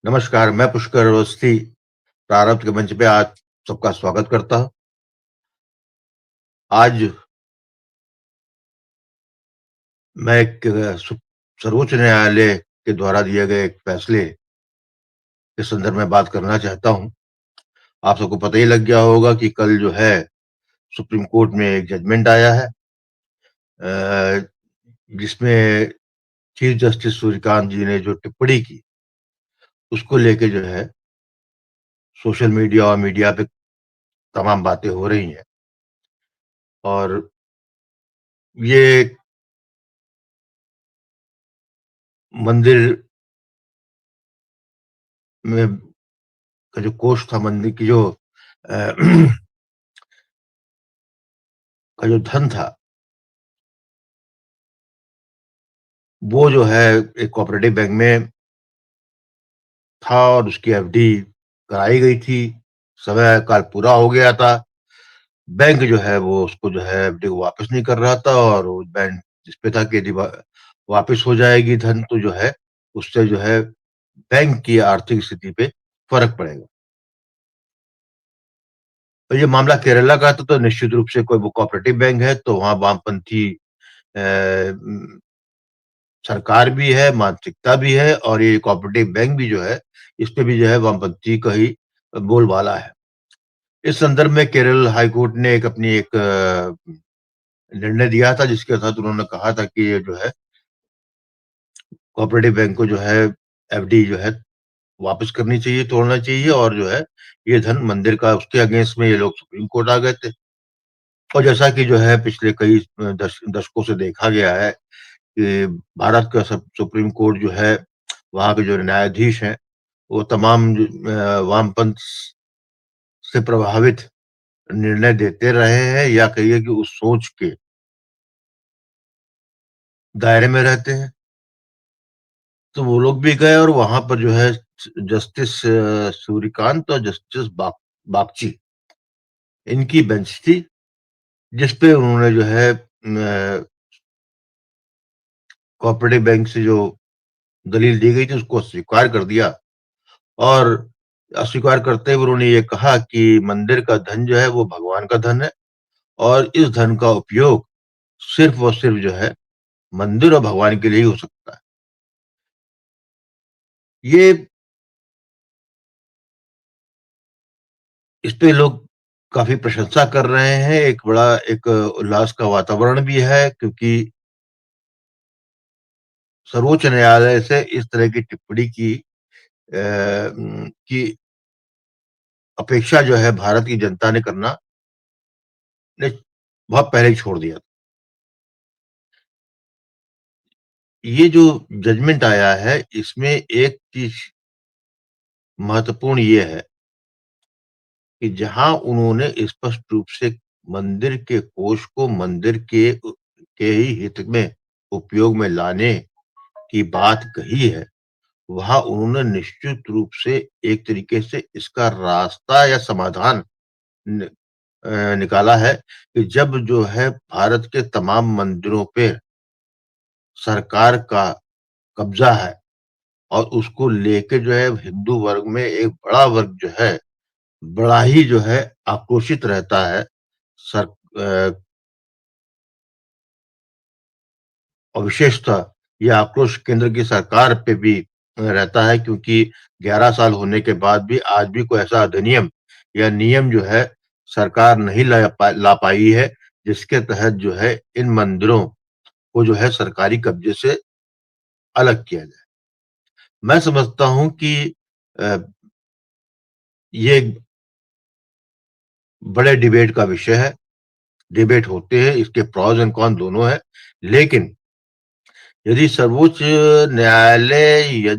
नमस्कार, मैं पुष्कर अवस्थी प्रारब्ध के मंच पे आज सबका स्वागत करता हूँ। आज मैं एक सर्वोच्च न्यायालय के द्वारा दिए गए एक फैसले के संदर्भ में बात करना चाहता हूँ। आप सबको पता ही लग गया होगा कि कल जो है सुप्रीम कोर्ट में एक जजमेंट आया है अ, जिसमें चीफ जस्टिस सूर्यकांत जी ने जो टिप्पणी की, उसको लेके जो है सोशल मीडिया और मीडिया पे तमाम बातें हो रही हैं और ये मंदिर में का जो कोष था, मंदिर की जो अ, का जो धन था, वो जो है एक कोऑपरेटिव बैंक में था और उसकी एफडी कराई गई थी। समय काल पूरा हो गया था। बैंक जो है वो उसको जो है एफडी को वापस नहीं कर रहा था और वो बैंक जिस पे था कि यदि वापस हो जाएगी धन तो जो है उससे जो है बैंक की आर्थिक स्थिति पे फ़र्क पड़ेगा। और ये मामला केरला का था तो निश्चित रूप से कोई वो कोऑपरेटिव बैंक है तो वहाँ वामपंथी सरकार भी है, मानसिकता भी है और ये कोऑपरेटिव बैंक भी जो है, इस पे भी जो है वामपंथी का ही बोलबाला है। इस संदर्भ में केरल हाई कोर्ट ने एक निर्णय दिया था जिसके तहत उन्होंने कहा था कि ये जो है कोऑपरेटिव बैंक को जो है एफडी जो है वापस करनी चाहिए, तोड़ना चाहिए और जो है ये धन मंदिर का उसके अगेंस्ट में ये लोग सुप्रीम कोर्ट आ गए थे। और जैसा कि जो है पिछले कई दशकों से देखा गया है कि भारत का सुप्रीम कोर्ट जो है, वहाँ के जो न्यायाधीश हैं, वो तमाम वामपंथ से प्रभावित निर्णय देते रहे हैं या कहिए कि उस सोच के दायरे में रहते हैं। तो वो लोग भी गए और वहाँ पर जो है जस्टिस सूर्यकांत और जस्टिस बागची इनकी बेंच थी, जिस पे उन्होंने जो है कोऑपरेटिव बैंक से जो दलील दी गई थी उसको अस्वीकार कर दिया और अस्वीकार करते हुए उन्होंने ये कहा कि मंदिर का धन जो है वो भगवान का धन है और इस धन का उपयोग सिर्फ़ और सिर्फ़ जो है मंदिर और भगवान के लिए ही हो सकता है। ये इस पे लोग काफ़ी प्रशंसा कर रहे हैं, एक उल्लास का वातावरण भी है क्योंकि सर्वोच्च न्यायालय से इस तरह की टिप्पणी की अपेक्षा जो है भारत की जनता ने करना ने बहुत पहले ही छोड़ दिया। ये जो जजमेंट आया है, इसमें एक चीज़ महत्वपूर्ण ये है कि जहाँ उन्होंने स्पष्ट रूप से मंदिर के कोष को मंदिर के ही हित में उपयोग में लाने की बात कही है, वहाँ उन्होंने निश्चित रूप से एक तरीके से इसका रास्ता या समाधान नि निकाला है कि जब जो है भारत के तमाम मंदिरों पे सरकार का कब्ज़ा है और उसको लेके जो है हिंदू वर्ग में एक बड़ा वर्ग जो है, बड़ा ही जो है आक्रोशित रहता है। सर और विशेषतः ये आक्रोश केंद्र की सरकार पे भी रहता है क्योंकि 11 साल होने के बाद भी आज भी कोई ऐसा अधिनियम या नियम जो है सरकार नहीं ला पाई है, जिसके तहत जो है इन मंदिरों को जो है सरकारी कब्जे से अलग किया जाए। मैं समझता हूँ कि अ, ये एक बड़े डिबेट का विषय है, डिबेट होते हैं, इसके प्रोस एंड कॉन दोनों हैं, लेकिन यदि सर्वोच्च न्यायालय य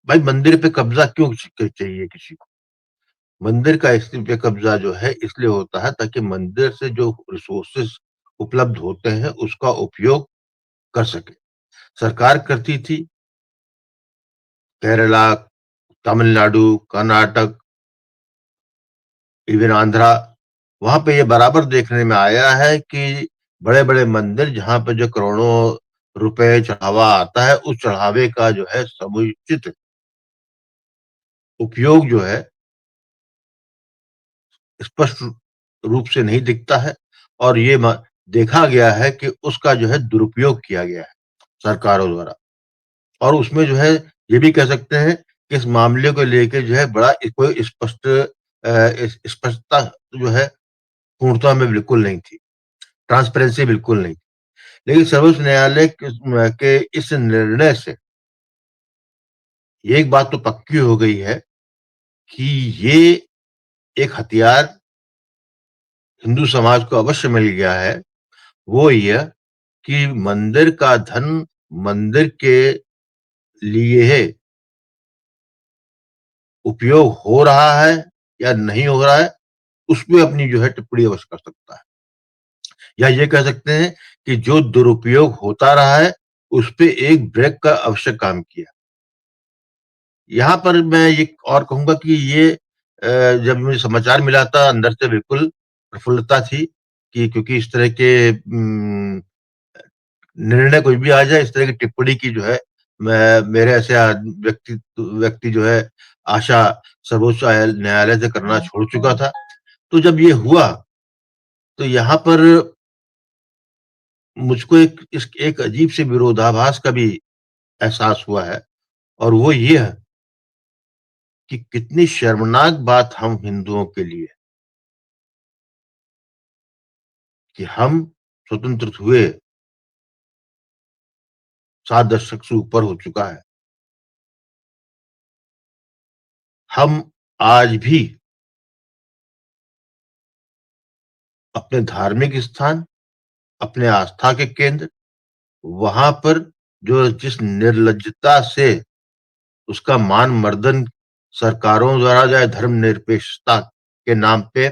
भाई मंदिर पे कब्ज़ा क्यों चाहिए किसी को? मंदिर का इस पे कब्ज़ा जो है इसलिए होता है ताकि मंदिर से जो रिसोर्सेज़ उपलब्ध होते हैं उसका उपयोग कर सके। सरकार करती थी, केरला, तमिलनाडु, कर्नाटक, इवन आंध्रा, वहाँ पे ये बराबर देखने में आया है कि बड़े-बड़े मंदिर जहाँ पे जो करोड़ों रुपए चढ़ावा आता है, उस चढ़ावे का जो है समुचित उपयोग जो है स्पष्ट रूप से नहीं दिखता है और ये देखा गया है कि उसका जो है दुरुपयोग किया गया है सरकारों द्वारा। और उसमें जो है ये भी कह सकते हैं कि इस मामले को लेके जो है बड़ा कोई स्पष्टता जो है पूर्णता में बिल्कुल नहीं थी, ट्रांसपेरेंसी बिल्कुल नहीं। लेकिन सर्वोच्च न्यायालय के इस निर्णय से ये एक बात तो पक्की हो गई है कि ये एक हथियार हिंदू समाज को अवश्य मिल गया है, वो यह कि मंदिर का धन मंदिर के लिए उपयोग हो रहा है या नहीं हो रहा है, उसपे अपनी जो है टिप्पणी अवश्य कर सकता है। या ये कह सकते हैं कि जो दुरुपयोग होता रहा है, उसपे एक ब्रेक का अवश्य काम किया। यहाँ पर मैं ये और कहूँगा कि ये जब मुझे समाचार मिला था अंदर से बिल्कुल प्रफुल्लता थी कि क्योंकि इस तरह के निर्णय कुछ भी आ जाए, इस तरह की टिप्पणी की जो है मैं मेरे ऐसे व्यक्ति जो है आशा सर्वोच्च न्यायालय से करना छोड़ चुका था। तो जब ये हुआ, तो यहाँ पर मुझको एक अजीब से विरोधाभास का भी एहसास हुआ है और वो ये है कि कितनी शर्मनाक बात हम हिंदुओं के लिए कि हम स्वतंत्र हुए 7 दशक से ऊपर हो चुका है। हम आज भी अपने धार्मिक स्थान, अपने आस्था के केंद्र, वहाँ पर जो जिस निर्लज्जता से उसका मान-मर्दन सरकारों द्वारा या धर्मनिरपेक्षता के नाम पे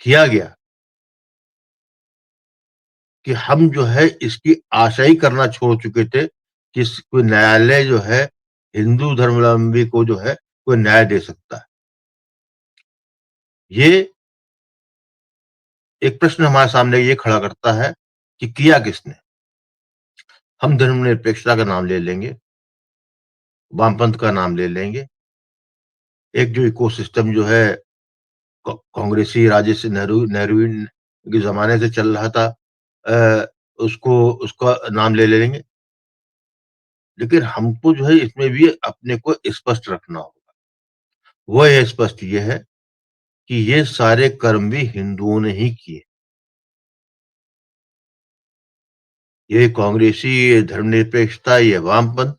किया गया, कि हम जो है इसकी आशा ही करना छोड़ चुके थे कि कोई न्यायालय जो है हिंदू धर्मावलंबी को जो है कोई न्याय दे सकता है। ये एक प्रश्न हमारे सामने ये खड़ा करता है कि किया किसने? हम धर्मनिरपेक्षता का नाम ले लेंगे, वामपंथ का नाम ले लेंगे, एक जो इकोसिस्टम जो है कांग्रेसी राजर्षि नेहरूविन के ज़माने से चल रहा था अ, उसका नाम ले लेंगे। लेकिन हमको जो है इसमें भी अपने को स्पष्ट रखना होगा। वो ये स्पष्ट ये है कि ये सारे कर्म भी हिंदुओं ने ही किए। ये कांग्रेसी, ये धर्मनिरपेक्षता, ये वामपंथ,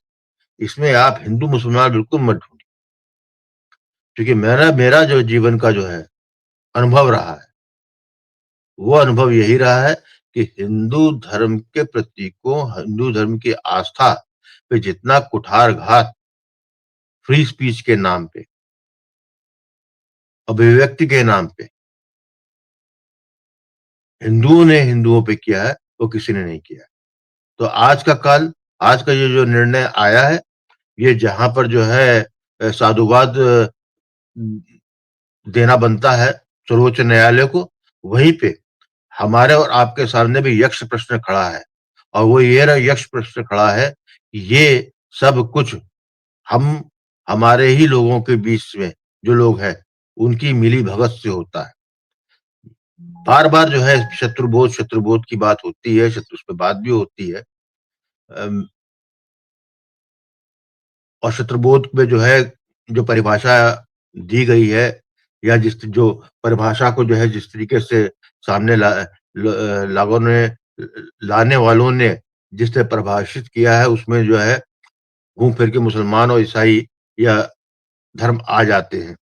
इसमें आप हिंदू-मुसलमान बिल्कुल मत ढूँढिए। क्योंकि मेरा मेरा जो जीवन का जो है अनुभव रहा है, वो अनुभव यही रहा है कि हिंदू धर्म के प्रतीकों, हिंदू धर्म की आस्था पे जितना कुठारघात फ्री स्पीच के नाम पे, अभिव्यक्ति के नाम पे हिंदुओं ने हिंदुओं पे किया है, वो किसी ने नहीं किया है। तो आज का ये जो निर्णय आया है, ये जहाँ पर जो है साधुवाद देना बनता है सर्वोच्च न्यायालय को, वहीं पे हमारे और आपके सामने भी यक्ष प्रश्न खड़ा है और वो ये यक्ष प्रश्न खड़ा है कि ये सब कुछ हम हमारे ही लोगों के बीच में जो लोग हैं, उनकी मिली-भगत से होता है। बार-बार जो है शत्रुबोध की बात होती है, शत्रु उस पे बात भी होती है। अम, और शत्रुबोध में जो है, जो परिभाषा दी गई है या जिस जो परिभाषा को जो है जिस तरीके से सामने लोगों ने लाने वालों ने जिस तरह परिभाषित किया है, उसमें जो है घूम फिर के मुसलमान और ईसाई या धर्म आ जाते हैं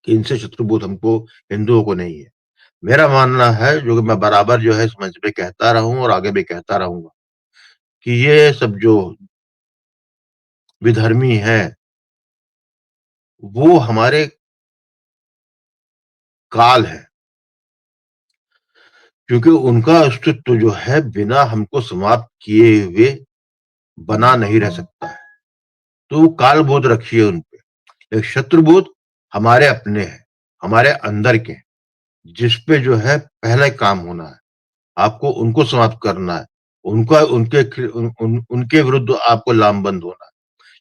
कि इनसे शत्रुबोध हमको हिंदुओं को नहीं है। मेरा मानना है, जो कि मैं बराबर जो है इस मंच पे कहता रहा हूँ और आगे भी कहता रहूँगा, कि ये सब जो विधर्मी हैं, वो हमारे काल हैं, क्योंकि उनका अस्तित्व जो है बिना हमको समाप्त किए हुए बना नहीं रह सकता है। तो वो काल बोध रखिए उन पे। एक शत्रुबोध हमारे अपने हैं, हमारे अंदर के हैं, जिस पे जो है पहले काम होना है। आपको उनको समाप्त करना है। उनका उनके खि उन उन उनके विरुद्ध आपको लामबंद होना है।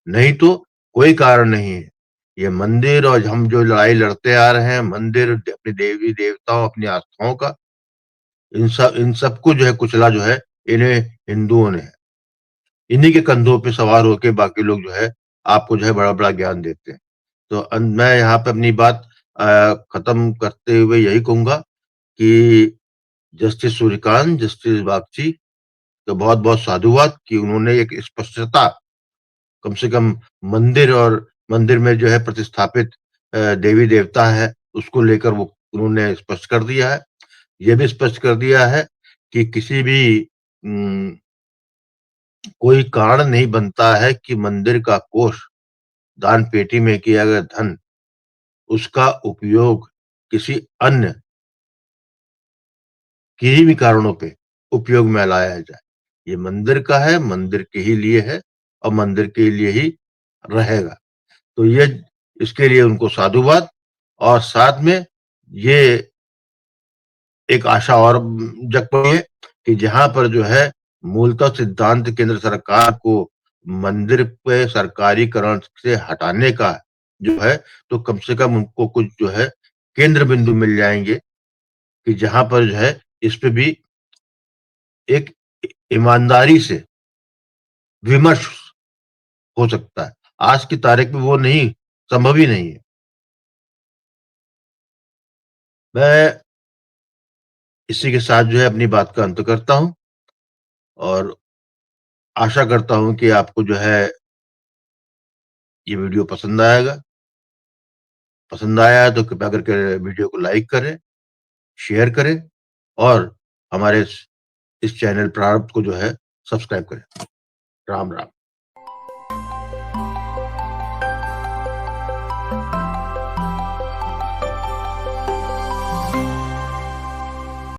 नहीं तो कोई कारण नहीं है। ये मंदिर और हम जो लड़ाई लड़ते आ रहे हैं, मंदिर अपने देवी-देवताओं, अपनी आस्थाओं का, इन सबको जो है कुचला जो है, इन्हें हिंदुओं ने है। इन्हीं के कंधों पे सवार होके बाकी लोग जो है, आपको जो है बड़ा-बड़ा ज्ञान देते हैं। तो मैं यहाँ पे अपनी बात खत्म करते हुए यही कहूँगा कि जस्टिस सूर्यकांत, जस्टिस बागची का बहुत-बहुत साधुवाद कि उन्होंने एक स्पष्टता, कम से कम मंदिर और मंदिर में जो है प्रतिस्थापित देवी-देवता है, उसको लेकर वो उन्होंने स्पष्ट कर दिया है। ये भी स्पष्ट कर दिया है कि किसी भी उम, कोई कारण नहीं बनता है कि मंदिर का कोष, दान पेटी में किया गया धन, उसका उपयोग किसी अन्य किन्हीं भी कारणों पे उपयोग में लाया जाए। ये मंदिर का है, मंदिर के ही लिए है और मंदिर के लिए ही रहेगा। तो ये इसके लिए उनको साधुवाद, और साथ में ये एक आशा और जग पड़ी है कि जहाँ पर जो है मूलतः सिद्धांत केंद्र सरकार को मंदिर पे सरकारीकरण से हटाने का जो है, तो कम से कम उनको कुछ जो है केंद्र बिंदु मिल जाएँगे कि जहाँ पर जो है इस पे भी एक ईमानदारी से विमर्श हो सकता है। आज की तारीख में वो नहीं, संभव ही नहीं है। मैं इसी के साथ जो है अपनी बात का अंत करता हूँ और आशा करता हूँ कि आपको जो है ये वीडियो पसंद आएगा। पसंद आया है तो कृपया करके वीडियो को लाइक करें, शेयर करें और हमारे इस चैनल प्रारब्ध को जो है सब्सक्राइब करें। राम, राम।